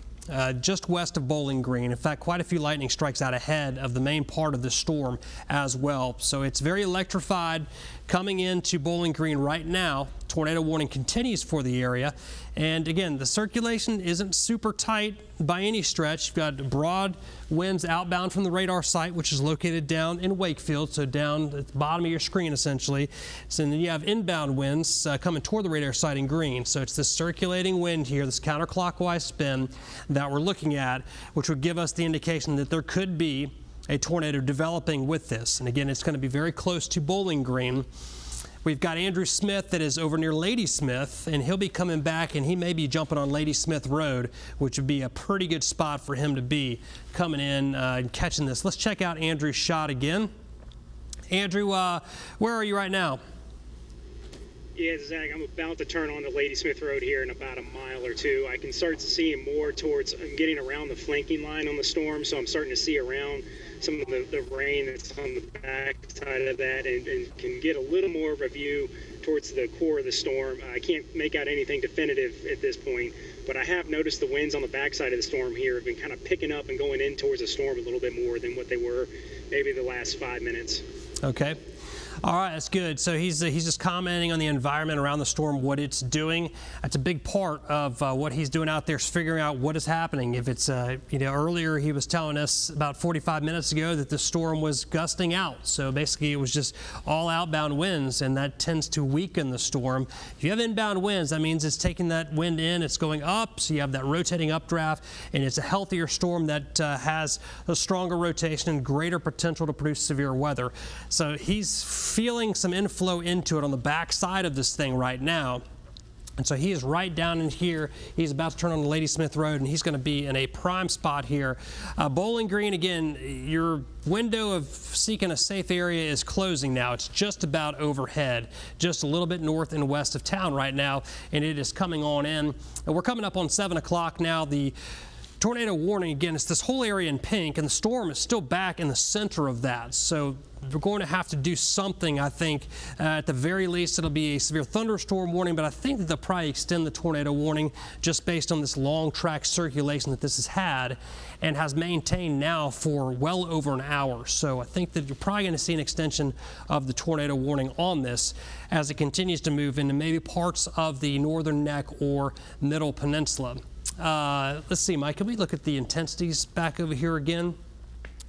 Speaker 1: just west of Bowling Green. In fact, quite a few lightning strikes out ahead of the main part of the storm as well. So it's very electrified coming into Bowling Green right now. Tornado warning continues for the area. And again, the circulation isn't super tight by any stretch. You've got broad winds outbound from the radar site, which is located down in Wakefield, so down at the bottom of your screen essentially. So then you have inbound winds coming toward the radar site in green. So it's this circulating wind here, this counterclockwise spin that we're looking at, which would give us the indication that there could be a tornado developing with this. And again, it's going to be very close to Bowling Green. We've got Andrew Smith that is over near Ladysmith, and he'll be coming back, and he may be jumping on Ladysmith Road, which would be a pretty good spot for him to be coming in and catching this. Let's check out Andrew's shot again. Andrew, where are you right now?
Speaker 2: Yeah, Zach, I'm about to turn on the Ladysmith Road here in about a mile or two. I can start seeing more towards, I'm getting around the flanking line on the storm, so I'm starting to see around some of the rain that's on the back side of that and can get a little more of a view towards the core of the storm. I can't make out anything definitive at this point, but I have noticed the winds on the backside of the storm here have been kind of picking up and going in towards the storm a little bit more than what they were maybe the last 5 minutes.
Speaker 1: Okay. All right, that's good. So he's just commenting on the environment around the storm, what it's doing. That's a big part of what he's doing out there, is figuring out what is happening. If it's, earlier he was telling us about 45 minutes ago that the storm was gusting out. So basically it was just all outbound winds, and that tends to weaken the storm. If you have inbound winds, that means it's taking that wind in, it's going up, so you have that rotating updraft, and it's a healthier storm that has a stronger rotation and greater potential to produce severe weather. So he's feeling some inflow into it on the back side of this thing right now. And so he is right down in here. He's about to turn on the Ladysmith Road, and he's going to be in a prime spot here. Bowling Green, again, your window of seeking a safe area is closing now. It's just about overhead, just a little bit north and west of town right now, and it is coming on in. And we're coming up on 7 o'clock now. The tornado warning, again, it's this whole area in pink, and the storm is still back in the center of that. So we're going to have to do something, I think. At the very least, it'll be a severe thunderstorm warning, but I think that they'll probably extend the tornado warning just based on this long track circulation that this has had and has maintained now for well over an hour. So I think that you're probably going to see an extension of the tornado warning on this as it continues to move into maybe parts of the northern neck or middle peninsula. Let's see, Mike, can we look at the intensities back over here again?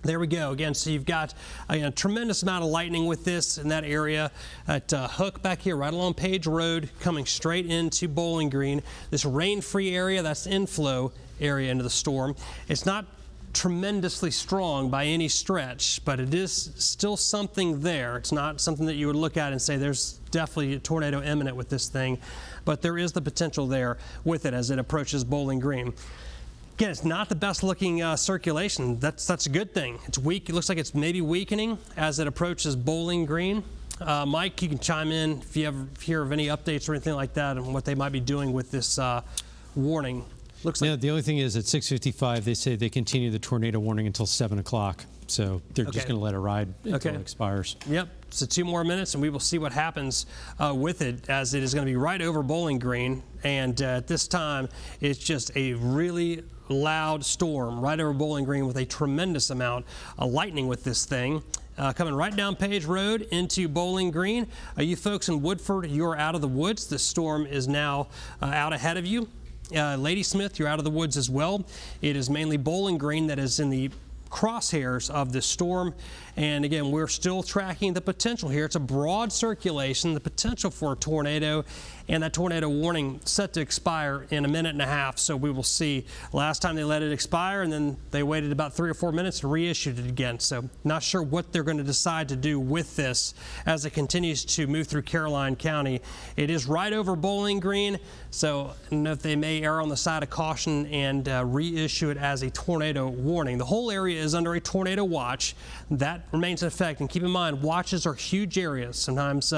Speaker 1: There we go. Again, so you've got a tremendous amount of lightning with this in that area at Hook back here, right along Page Road, coming straight into Bowling Green. This rain-free area, that's inflow area into the storm. It's not tremendously strong by any stretch, but it is still something there. It's not something that you would look at and say there's definitely a tornado imminent with this thing, but there is the potential there with it as it approaches Bowling Green. Again, it's not the best looking circulation. That's a good thing. It's weak. It looks like it's maybe weakening as it approaches Bowling Green. Mike, you can chime in if you ever hear of any updates or anything like that and what they might be doing with this warning. Looks like.
Speaker 3: Yeah, the only thing is at 6:55, they say they continue the tornado warning until 7 o'clock. So they're just going to let it ride until it expires.
Speaker 1: Yep. So 2 more minutes, and we will see what happens with it, as it is going to be right over Bowling Green. And at this time, it's just a really loud storm right over Bowling Green with a tremendous amount of lightning with this thing. Coming right down Page Road into Bowling Green. You folks in Woodford, you're out of the woods. The storm is now out ahead of you. Ladysmith, you're out of the woods as well. It is mainly Bowling Green that is in the crosshairs of this storm. And again, we're still tracking the potential here. It's a broad circulation, the potential for a tornado, and that tornado warning set to expire in a minute and a half. So we will see. Last time they let it expire, and then they waited about 3 or 4 minutes and reissued it again. So not sure what they're going to decide to do with this as it continues to move through Caroline County. It is right over Bowling Green, so I don't know if they may err on the side of caution and reissue it as a tornado warning. The whole area is under a tornado watch. That remains in effect. And keep in mind, watches are huge areas, sometimes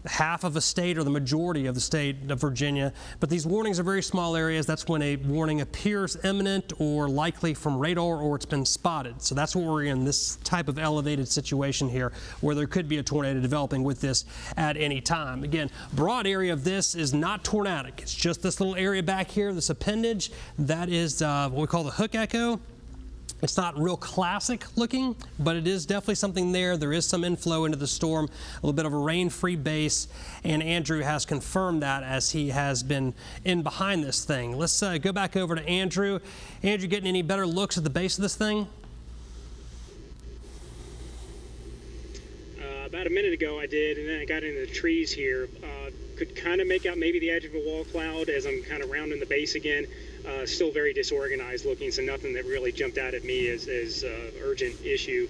Speaker 1: half of a state or the majority of the state of Virginia. But these warnings are very small areas. That's when a warning appears imminent or likely from radar or it's been spotted. So that's what we're in, this type of elevated situation here where there could be a tornado developing with this at any time. Again, broad area of this is not tornadic. It's just this little area back here, this appendage. That is what we call the hook echo. It's not real classic looking, but it is definitely something there. There is some inflow into the storm, a little bit of a rain-free base, and Andrew has confirmed that as he has been in behind this thing. Let's go back over to Andrew. Andrew, getting any better looks at the base of this thing?
Speaker 2: About a minute ago I did, and then I got into the trees here. Could kind of make out maybe the edge of a wall cloud as I'm kind of rounding the base again. Still very disorganized looking, so nothing that really jumped out at me as urgent issue,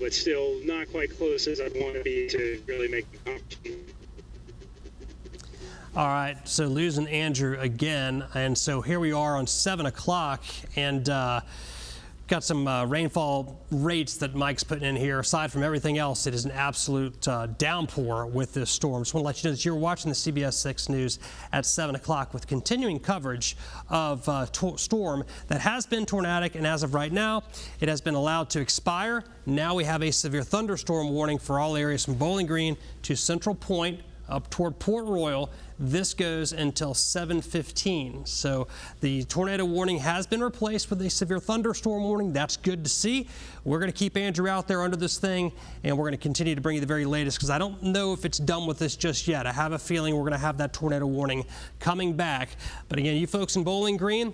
Speaker 2: but still not quite close as I'd want to be to really make the competition.
Speaker 1: All right, so losing Andrew again, and so here we are on 7 o'clock, and got some rainfall rates that Mike's putting in here. Aside from everything else, it is an absolute downpour with this storm. Just want to let you know that you're watching the CBS 6 News at 7 o'clock with continuing coverage of storm that has been tornadic, and as of right now, it has been allowed to expire. Now we have a severe thunderstorm warning for all areas from Bowling Green to Central Point up toward Port Royal. This goes until 7:15. So the tornado warning has been replaced with a severe thunderstorm warning. That's good to see. We're going to keep Andrew out there under this thing, and we're going to continue to bring you the very latest, because I don't know if it's done with this just yet. I have a feeling we're going to have that tornado warning coming back. But again, you folks in Bowling Green,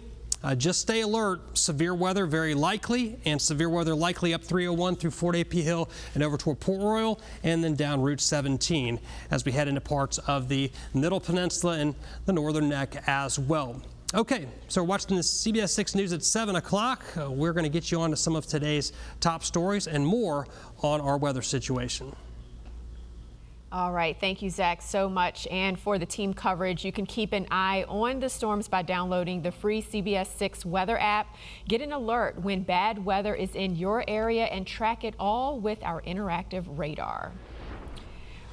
Speaker 1: just stay alert. Severe weather very likely, and severe weather likely up 301 through Fort A.P. Hill and over toward Port Royal, and then down Route 17 as we head into parts of the Middle Peninsula and the Northern Neck as well. Okay, so we're watching the CBS 6 News at 7 o'clock. We're going to get you on to some of today's top stories and more on our weather situation.
Speaker 5: All right, thank you, Zach, so much. And for the team coverage, you can keep an eye on the storms by downloading the free CBS 6 weather app. Get an alert when bad weather is in your area and track it all with our interactive radar.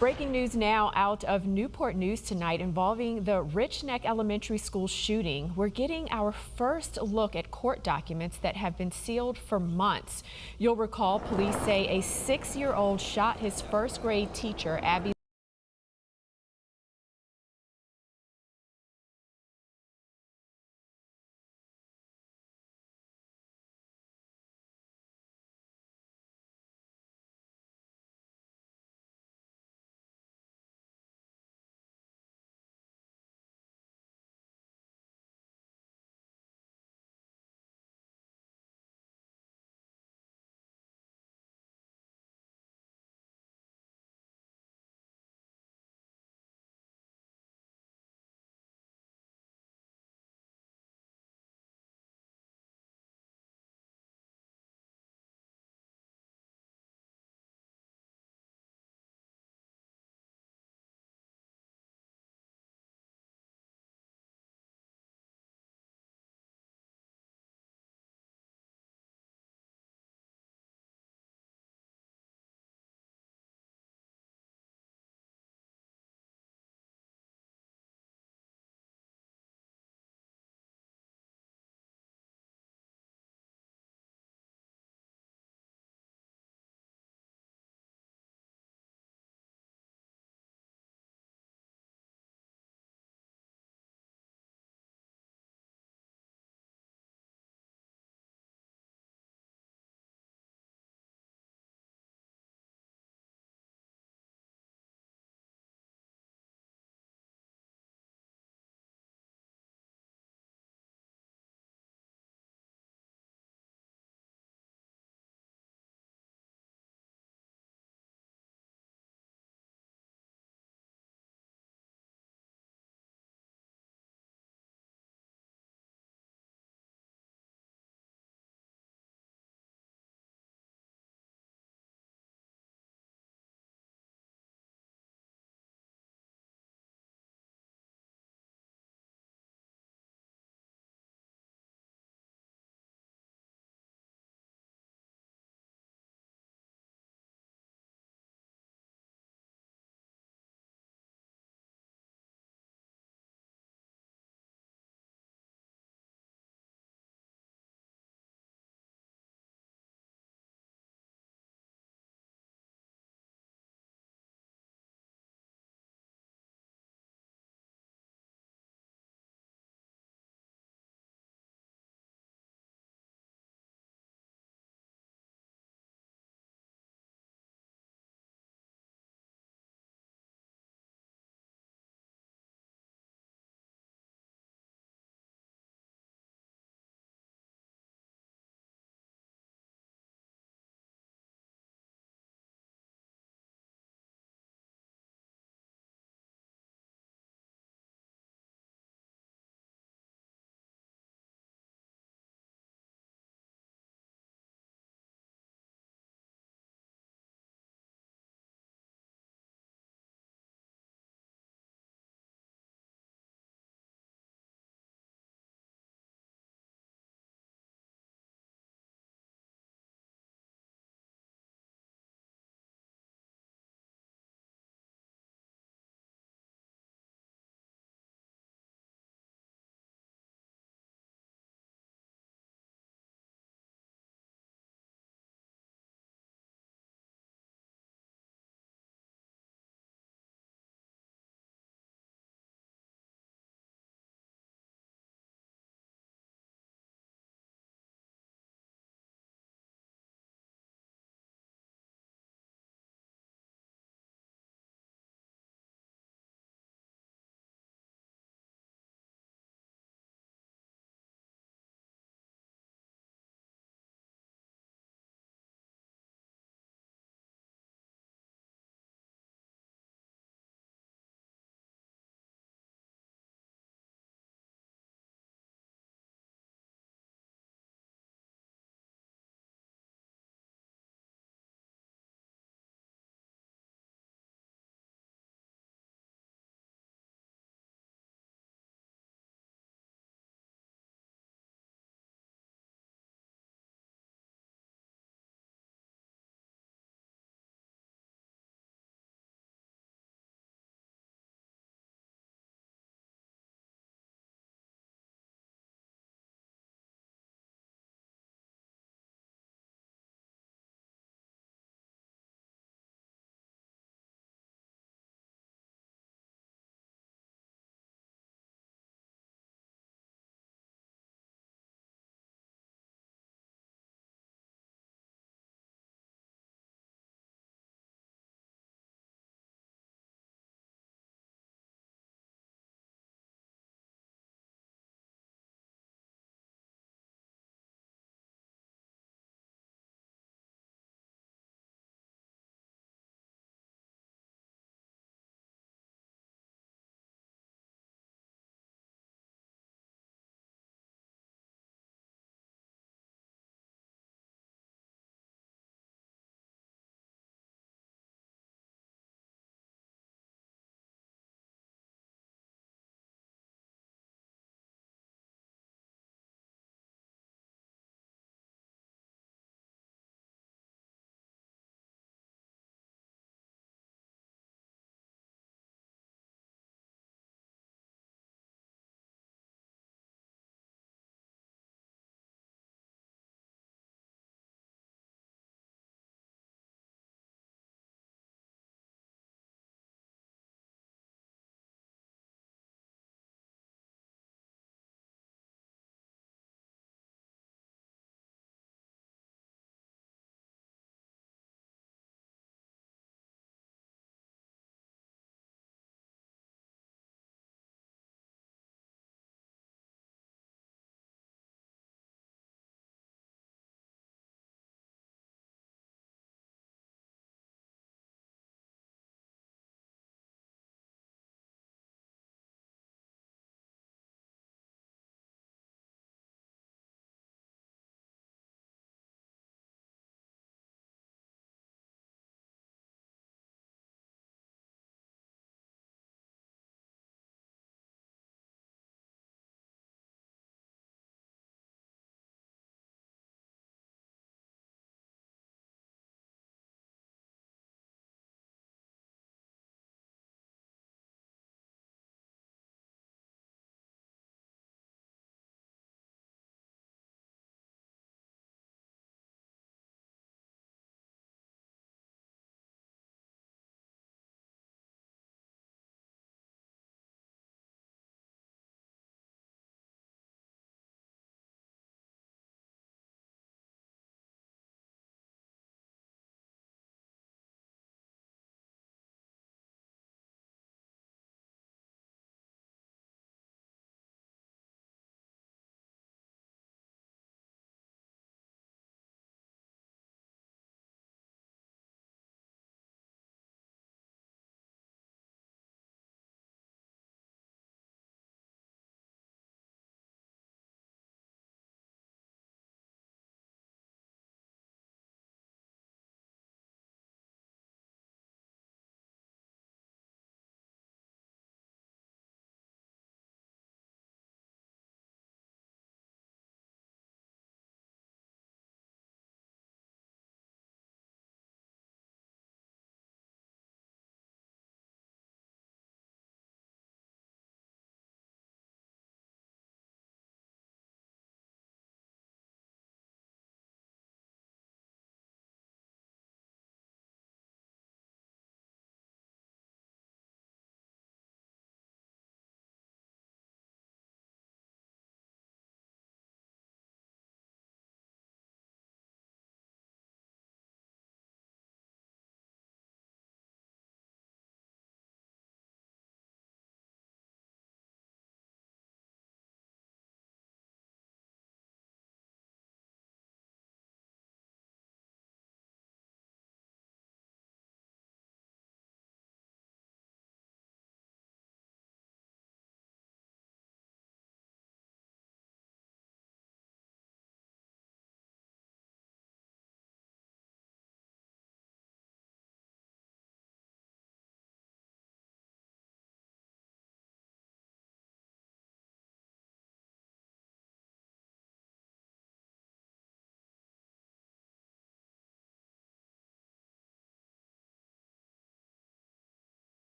Speaker 5: Breaking news now out of Newport News tonight involving the Rich Neck Elementary School shooting. We're getting our first look at court documents that have been sealed for months. You'll recall police say a 6-year-old shot his first grade teacher, Abby